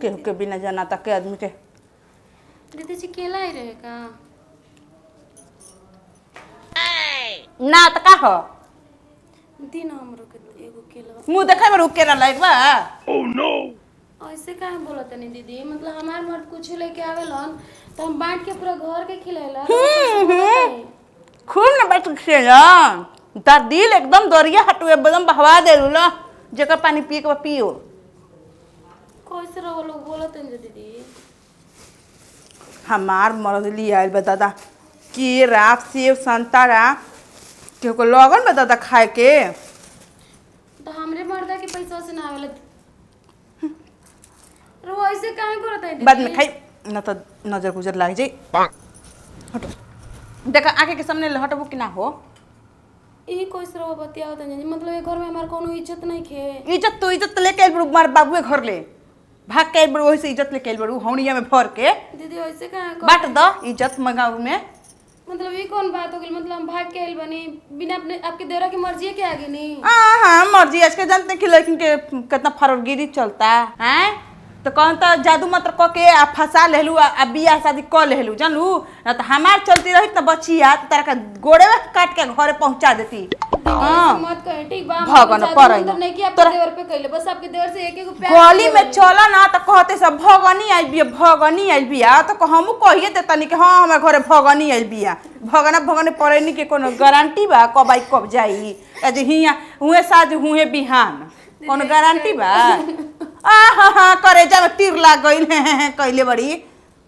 केहू के बिना जाना तक के आदमी के। दीदी जी केला ही रहेगा ना त का हो दिन हमरो के एगो केला मुंह देखे में रुक के लायक बा। Oh no! ऐसे काहे बोलत नहीं दीदी मतलब हमार मर्द कुछ लेके आवेलन तो हम बांट के पूरा घर के खिलाएला खूब ना बैठ खेला तार दिल एकदम दरिया हटुए एकदम बहवा दे लो जेकर पानी पिए के पियो। कैसे रहो लोग बोलत हैं दीदी हमार मर्द लिया आयल बा दादा केरा सेब संतरा केहू को लगन बा दादा खाए के। तो हमरे मर्दा के पैसा से ना आवेला रो ऐसे काहे करत है दीदी बाद में खाई न तो नजर गुजर लाग जाई। हटो देखा आके के सामने हटबो कि ना हो। यही कैसे रहो बतियाओ तनी मतलब ये घर में हमार कोनो इज्जत नहीं खे इज्जत तो इज्जत लेके आइल बड़ू मार बाबुए घर ले भाग के आइल बड़ू वही से इज्जत लेके आइल बड़ू हौनिया में भर के दीदी ऐसे काहे बाट द इज्जत मंगाऊ में। मतलब ये कौन बात हो गई मतलब हम भाग के आइल बनी बिना अपने आपके देवरा की मर्जी के आगे नहीं हाँ मर्जी आज के जानते कि लड़किन के कितना फरगिरी चलता है तो कौन तो जादू मंत्र क के आ फंसा लेलू आ बियाह शादी क लेलू जानलू ना तो हमार चलती रही तो बचिया तो तारा का गोड़े काट के घरे पहुंचा देती। मत कहे ठीक बा भगवान पर नहीं कि आपके देवर पे कहले बस आपके देवर से एक प्यार गली में चला ना तो कहते सब भगनी आइल बिया भगनी आइल बिया तो हमहू कहिए देतनी कि हाँ हमारे घरे भगनी आइल बिया भगने पड़ेनी के कोनो गारंटी बा कब आई कब जाई आज हिया हुए साज हुए बिहान कोनो गारंटी बा। हाँ करे जा तीर लाग गइल कहले बड़ी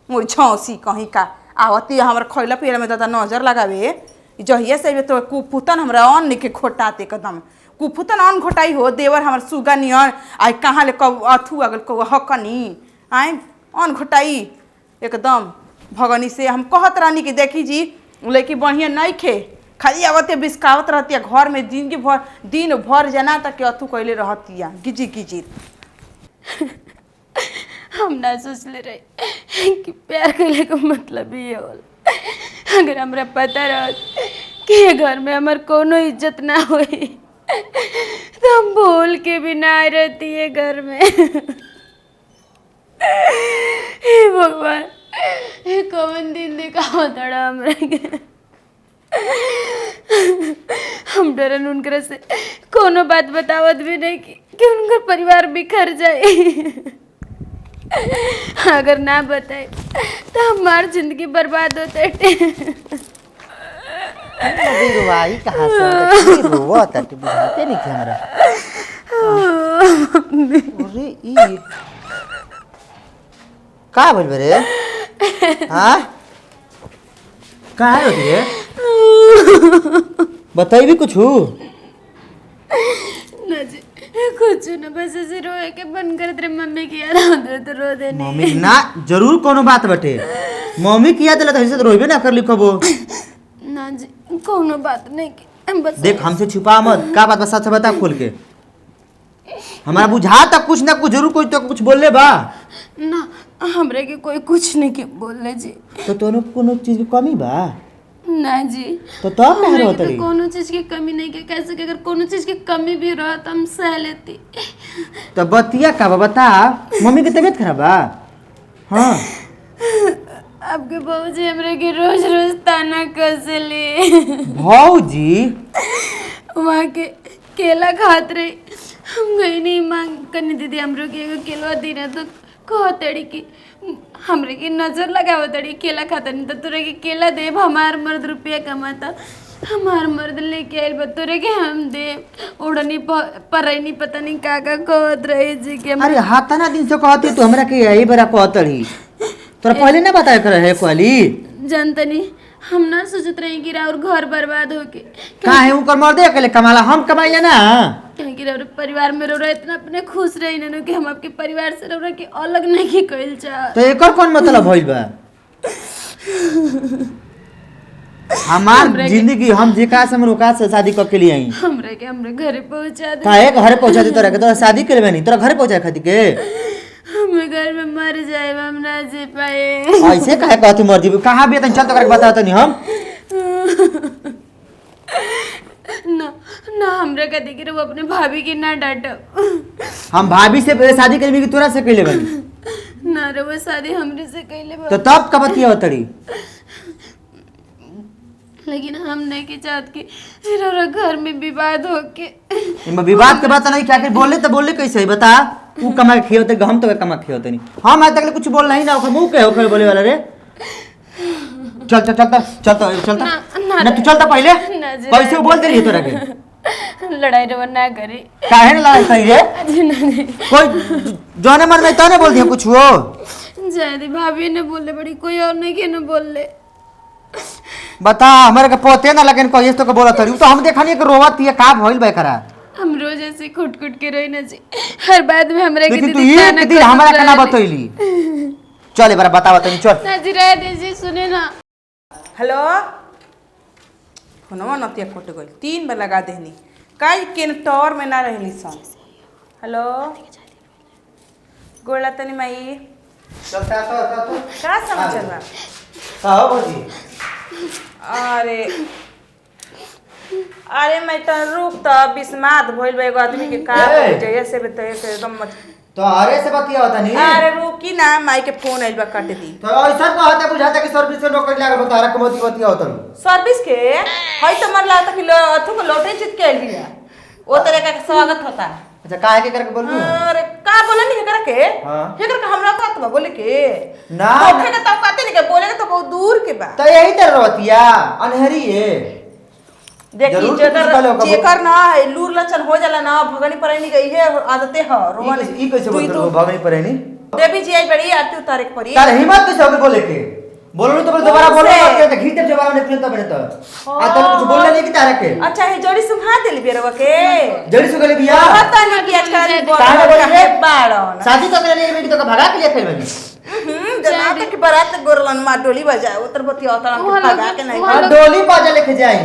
मोर छौसी कहीं का आवती हमरा खइला पियला में दादा नजर लगावे जहिया से तो कुपुतन हमरा अन्न के खोटाते एकदम कुपुतन अन्न घोटाई हो देवर हमर सुगा नियन आई कहाँ ले कब अथु अगल कब हकनी आए अन्न घोटाई एकदम भगनी से हम कहत रहनी कि देखी जी लेकिन बढ़िया नहीं खे खाली आवते बिस्कावत रहती घर में दिन भर जना तक के अथु कैले रहती गिजी गिजी। हम ना सोचले रहे कि प्यार करने का मतलब ये होला अगर हमरा पता रहत कि ये घर में हमार कोनो इज्जत ना होई तो हम भूल के भी ना रहती है घर में। हे भगवान ये कौन दिन दिखाओ तड़ा हमरा के हम डरन उनकर से कोनो बात बतावत भी नहीं कि उनका परिवार बिखर जाए अगर ना बताए तो हमारी जिंदगी बर्बाद होते भाई कहाँ से रोवा ताकि बुझाते नहीं थे हमरा। अरे ई का बोल रे हाँ कहाँ होती है बताई भी कुछ ना जी कुछ ना बस ऐसे रोए के बन कर तेरे मम्मी की याद आते तो रो देने मम्मी ना जरूर कोनो बात बटे मम्मी की याद दिला तो रोइबे ना कर लिखबो ना जी कोनो बात नहीं की बस देख हमसे छुपा मत का बात बस सच बता खोल के हमारा बुझा तक कुछ ना कुछ जरूर कोई तो कुछ बोल ले बा ना हमरे के कोई कुछ नहीं के बोलले जी तो तोनो कोनो चीज की कमी बा ना जी तो तब ना हमरे होत के रही तो कोनो चीज की कमी नहीं के कैसे कि अगर कोनो चीज की कमी भी रहा तो हम सह लेती तो बतिया का बा बता मम्मी की तबीयत खराब बा हाँ आपके बाबूजी हमरे के रोज रोज ताना कसले भौजी वहाँ के केला खात रही हम गई नहीं मांग करनी दीदी हमरो के एगो केला दीना तो कहतड़ी कि हमरे की नजर लगावतड़ी केला खाता नहीं तो तोरे के केला देब हमार मर्द रुपया कमाता हमार मर्द लेके आइल बा तोरे के हम देब उड़नी परैनी पता नहीं का कहत रहे जी के अरे हाथाना दिन से कहती तू हमरा के यही बड़ा कहतड़ी तोरा पहले ना बताया कर रहे कोली जनतनी हम ना सोचत रही कि राउर घर बर्बाद होके काहे उनकर मर्दे अकेले कमाला हम कमाइले ना कहीं कि राउर परिवार में रह इतना अपने खुश रही ना कि हम आपके परिवार से रह के अलग नहीं कइल चाह तो एकर कौन मतलब भइल बा हमार जिंदगी हम जेका से रोका से शादी क के लिए आई हमरे घरे पहुंचा दे काहे घरे पहुंचा दे तोरा के तोरा शादी करबे नहीं तोरा घरे पहुंचा खाती के हमें घर में मर जाए हम ना जी पाए ऐसे काहे कहती मर्जी कहां भी तन चल तो करके बताओ तनी हम ना ना हमरा का देखी रहो अपने भाभी के ना डांटब। हम भाभी से पहले शादी करेंगे कि तोरा से कैले बनी ना रहो शादी हमरे से कैले तो तब का बतिया होतड़ी। लेकिन हम नहीं के चाहत कि फिर हमरा घर में विवाद हो के इनमें विवाद के बात नहीं क्या कर बोले कैसे है बता। तू कमा के खियोते हम तो कमा के खियोते नहीं हम आज तक कुछ बोल नहीं ना मुंह के होकर बोले वाला रे। चलता चलता चलता चलता ना तू चलता पहले कैसे बोल दे रही तोरा के लड़ाई रवा ना करे काहे ना लड़ाई करी रे कोई जोने मर में तो ने बोल दिया कुछ वो जयदी भाभी ने बोले बड़ी कोई और नहीं के न बोल ले बता हमारे के पोते ना लगन कहिए तो के बोला तरी तो हम देखा नहीं कि रोवत है का भइल बे करा हम रोज ऐसे खुट के रही ना जी हर बात में हमरे के लेकिन तू एक दिन हमारा कना बतैली चल बार बता तनी चल ना जी रह दे जी सुने ना। हेलो फोनवा नतिया कट गई 3 बार लगा देहनी काई के टावर में ना रहली सन। हेलो गोला तनी माई चलता तो का समाचार बा हां बोली अरे मैं तो रुक तो बिस्मात भइल बा एगो आदमी के का हो जाए से एकदम मत तो अरे से बतिया होता नहीं। अरे रुकी ना माई के फोन आइल बा काट दी तो ऐसा कहता बुझाता कि सर्विस से नौकरी लागल बता रहा कमती बतिया होता सर्विस के हई तो मन लागता कि अथु को लौटे चित के आइल बिया ओ तरह का स्वागत होता। अच्छा काहे के करके बोलू अरे का बोले नहीं हेकर के हां हेकर के हमरा कहत बा बोले के ना ओखे के तो कहते नहीं के बोले के तो बहुत दूर के बा तो यही तरह रहतिया अनहरी है देखी जेकर ना लूर लक्षण हो जाला ना भगनी परैनी के इहे आदते ह रोवन ई कैसे बोलत हो भगनी परैनी देवी जी आई बड़ी आरती उतारे के पड़ी तार हिम्मत कैसे होगे बोले के बोलू तो दोबारा बोलो मत के घीटे जवाब नहीं पिलता बने तो आ तो कुछ बोलले नहीं कि तारे के अच्छा हे जोड़ी सुहा देली बेरवा के जड़ी सुगले बिया पता नहीं कि आजकल काहे बोले रे बाड़न शादी तो करे नहीं तो भगा के लिए खेल बनी जना तक बारात गोरलन मा डोली बजाए उतर बती उतर भगा के नहीं डोली बाजा लेके जाई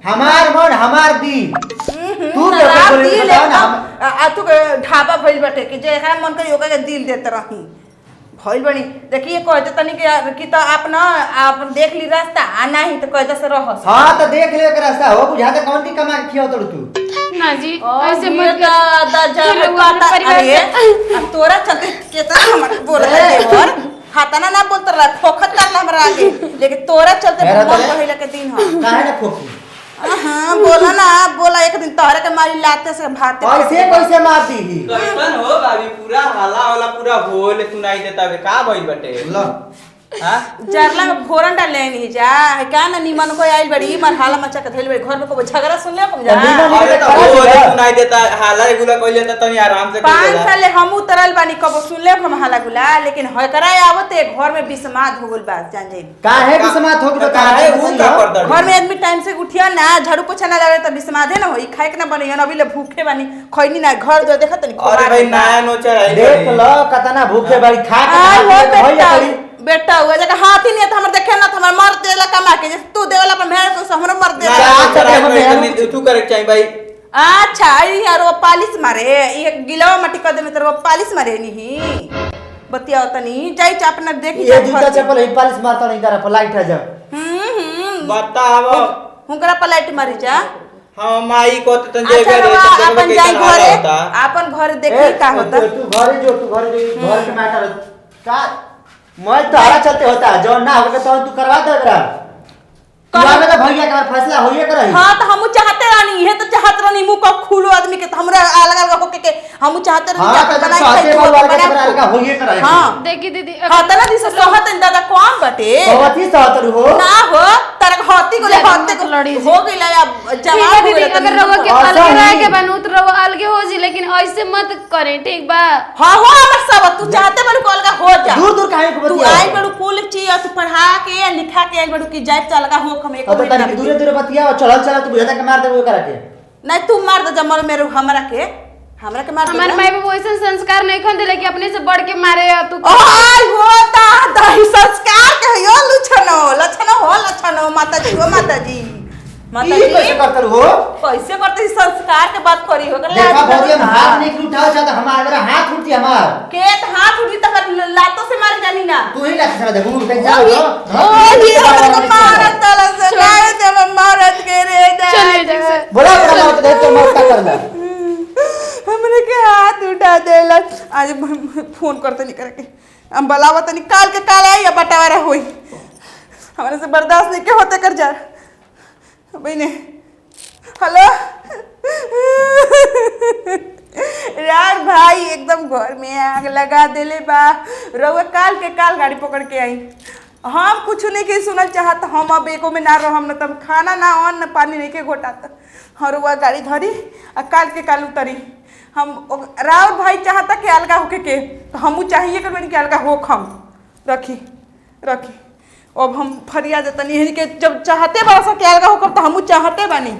हमार मन हमार दिल तू के बोले बताओ ना आ तू ढाबा भइल बाटे कि जे एकरा मन करे ओका के दिल देत रही भइल बनी देखिए कहते तनी कि तो आप ना आप देख ली रास्ता आ नहीं तो कहते से रहस। हां तो देख ले के रास्ता हो बुझा के कौन की कमा के खियो तू ना जी ऐसे मत दादा पता अरे अब तोरा चलते केतना हमर बोल रहे देवर हाताना ना बोलत रहा खोखत करला हमरा आगे लेकिन तोरा चलते मन पहिला के दिन ह काहे ना खोखी हां बोला ना बोला एक दिन तोहरा के मारी लाते से भाते कैसे कैसे मार दी कैसन हो भाभी पूरा हाला वाला पूरा होल सुनाई देता है का भइल बटे लो हां जरला में फोरन डाल लेनी जा है का ना निमन को आइल बड़ी मार हाला मचा के धइल बड़ी घर में को झगड़ा सुन ले हम जा अरे तो होल सुनाई देता हाला गुला कइले त तनी आराम से 5 साल हम उतरल बानी कब सुन ले हम हाला गुला लेकिन है कराए आवते घर में बिस्मात हो गइल बात जान जाई काहे बिस्मात हो तो काहे ऊ का करता घर में आदमी टाइम से उठिया ना झाड़ू पोछा ना लगे त बिस्मात है ना होई खाए के ना बनी अभी ले भूखे बानी खइनी ना घर जो देखत नहीं अरे भाई नया नोचर आई देख लो कतना भूखे बाड़ी खा के भइया करी बेटा हुआ जगह हाथ ही नहीं था हमर देखे ना हमर मर देला कमा के तू देवला पर मेहर तो हमरो मर दे तू करे चाहिए भाई अच्छा यार वो पालिश मारे ये गिलावा मट्टी कर दे में तो वो पालिश मारे नहीं बतिया तनी जाई चा अपना देखी ये जूता चप्पल ही पालिश मारता नहीं करा फ्लाइट है जा बताओ हुनकरा पलाइट मारी जा हां माई को त जे अच्छा घरे अपन जाई घरे अपन घर देखी का होता तू घरे जो घर के मैटर का मैं तारा चलते होता जो ना होगा तो तू करवा दे एकरा तू आवे तो भैया के फैसला होइए करई हां तो हम चाहते रानी है तो चाहत रानी मुंह को खुलो आदमी के हमरा अलग अलग होके के हम चाहते रानी हां तो चाहते वाला का होइए करई हां देखी दीदी हां तना दिस सहत दादा कौन बटे होती सहत हो ना हो तार हती को हते को लड़ी हो गइला अब जवाब हो दीदी गइला अगर रवा के अलग रह के बनू तो रवा अलग हो जी लेकिन ऐसे मत करे ठीक बा हां हो हमर सब तू चाहते बड़ू कॉल का हो जा दूर दूर काहे को तू बतिया आई बड़ू कुल चीज तू पढ़ा के लिखा के आई बड़ू की जाइब चल का हो हम एक अब तनी दूर दूर बतिया चल चल तू बुझा के मार दे वो करा के नहीं तू मार दे जमल मेरे हमरा के मार दे हमारे माई बाबू ऐसा संस्कार नहीं खन देले कि अपने से बढ़ के मारे तू ओय होता दही संस्कार के यो लछनो हो लछनो माता जी हो माता जी ई कैसे कैसे करते हो कैसे करते संस्कार के बात करी हो देखा भौजी हम हाथ नहीं उठाओ चाहता हमारा मेरा हाथ उठती हमार के हाथ उठी तो लातों से मार जानी ना तू ही लात से देखो कहीं जाओ ओ ये हमको मारत तला से लाए जब मारत के रे चलिए ठीक से बोला बोला मत देख तो मत करना हमने के हाथ उठा देला आज फोन करते नहीं करके हम बलावत निकाल के काल आई या बटावारा होई हमारे से बर्दाश्त नहीं के होते कर जा बहने हेलो यार भाई एकदम घर में आग लगा देले बा रउआ काल के काल गाड़ी पकड़ के आई हम कुछ नहीं के सुनल चाहत हम अब एको में ना रहम न तब खाना ना अन्न पानी नहीं के घोटात हर रउआ गाड़ी धरी आ काल के काल उतरी हम राव भाई चाहता कि अलगा होके के तो हमू चाहिए कर कि अलगा होक हम रखी रखी अब हम फरियाद तनी के जब चाहते बड़ा सा कि अलगा होकर तो हमू चाहते बानी